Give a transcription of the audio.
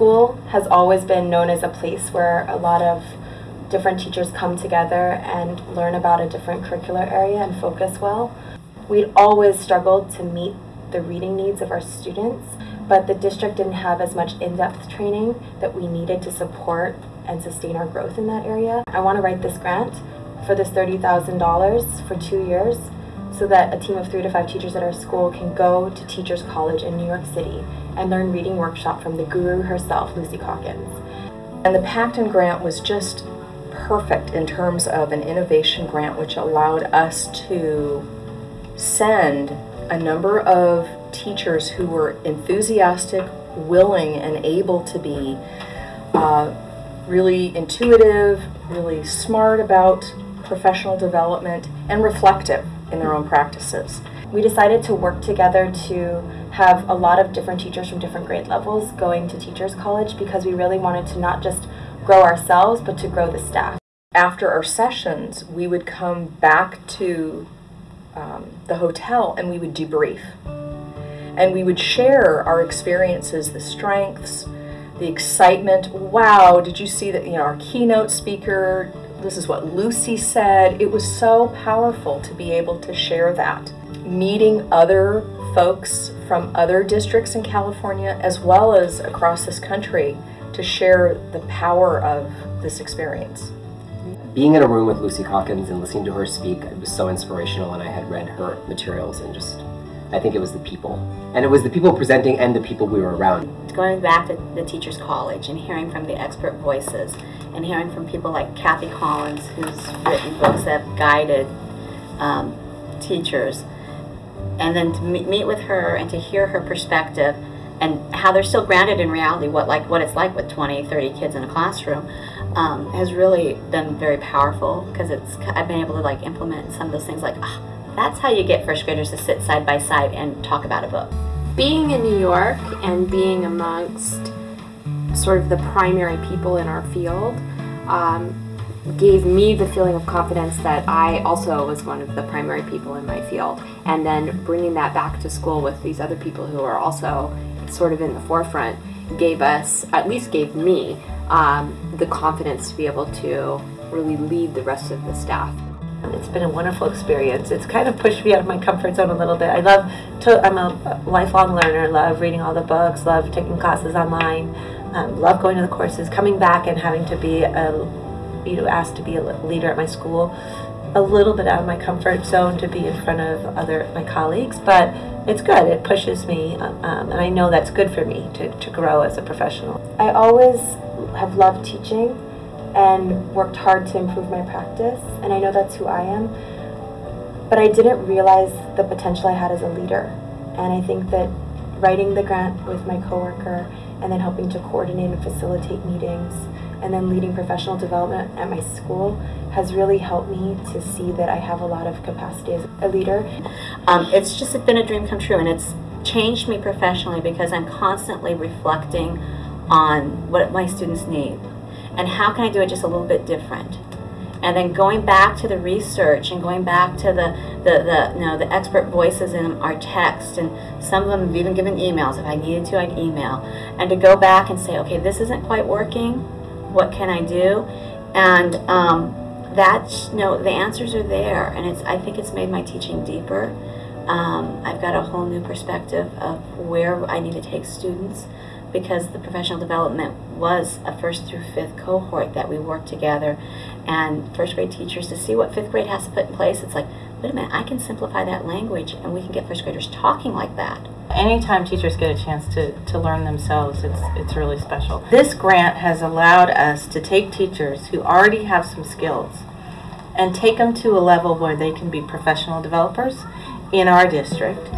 school has always been known as a place where a lot of different teachers come together and learn about a different curricular area and focus well. We'd always struggled to meet the reading needs of our students, but the district didn't have as much in-depth training that we needed to support and sustain our growth in that area. I want to write this grant for this $30,000 for 2 years so that a team of 3 to 5 teachers at our school can go to Teachers College in New York City and learn reading workshop from the guru herself, Lucy Calkins. And the PacTin grant was just perfect in terms of an innovation grant which allowed us to send a number of teachers who were enthusiastic, willing, and able to be really intuitive, really smart about professional development, and reflective in their own practices. We decided to work together to have a lot of different teachers from different grade levels going to Teachers College because we really wanted to not just grow ourselves, but to grow the staff. After our sessions, we would come back to the hotel and we would debrief. And we would share our experiences, the strengths, the excitement. Wow, did you see that, our keynote speaker, this is what Lucy said. It was so powerful to be able to share that. Meeting other folks from other districts in California as well as across this country to share the power of this experience. Being in a room with Lucy Calkins and listening to her speak, it was so inspirational, and I had read her materials and I think it was the people. And it was the people presenting and the people we were around. Going back to the Teachers College and hearing from the expert voices and hearing from people like Cathy Collins, who's written books that have guided teachers, and then to meet with her and to hear her perspective and how they're still grounded in reality, what it's like with 20, 30 kids in a classroom, has really been very powerful because I've been able to implement some of those things that's how you get first graders to sit side by side and talk about a book. Being in New York and being amongst sort of the primary people in our field gave me the feeling of confidence that I also was one of the primary people in my field. And then bringing that back to school with these other people who are also sort of in the forefront gave me the confidence to be able to really lead the rest of the staff. It's been a wonderful experience. It's kind of pushed me out of my comfort zone a little bit. I'm a lifelong learner, love reading all the books, love taking classes online, love going to the courses, coming back and having to be asked to be a leader at my school. A little bit out of my comfort zone to be in front of my colleagues, but it's good. It pushes me, and I know that's good for me to grow as a professional. I always have loved teaching and worked hard to improve my practice, and I know that's who I am, but I didn't realize the potential I had as a leader. And I think that writing the grant with my coworker and then helping to coordinate and facilitate meetings and then leading professional development at my school has really helped me to see that I have a lot of capacity as a leader. It's just been a dream come true, and it's changed me professionally because I'm constantly reflecting on what my students need and how can I do it just a little bit different. And then going back to the research and going back to the expert voices in our text, and some of them have even given emails. If I needed to, I'd email. And to go back and say, okay, this isn't quite working. What can I do? And the answers are there, and I think it's made my teaching deeper. I've got a whole new perspective of where I need to take students, because the professional development was a 1st through 5th cohort that we worked together, and first grade teachers to see what 5th grade has to put in place. It's like, wait a minute, I can simplify that language and we can get first graders talking like that. Anytime teachers get a chance to learn themselves, it's really special. This grant has allowed us to take teachers who already have some skills and take them to a level where they can be professional developers in our district,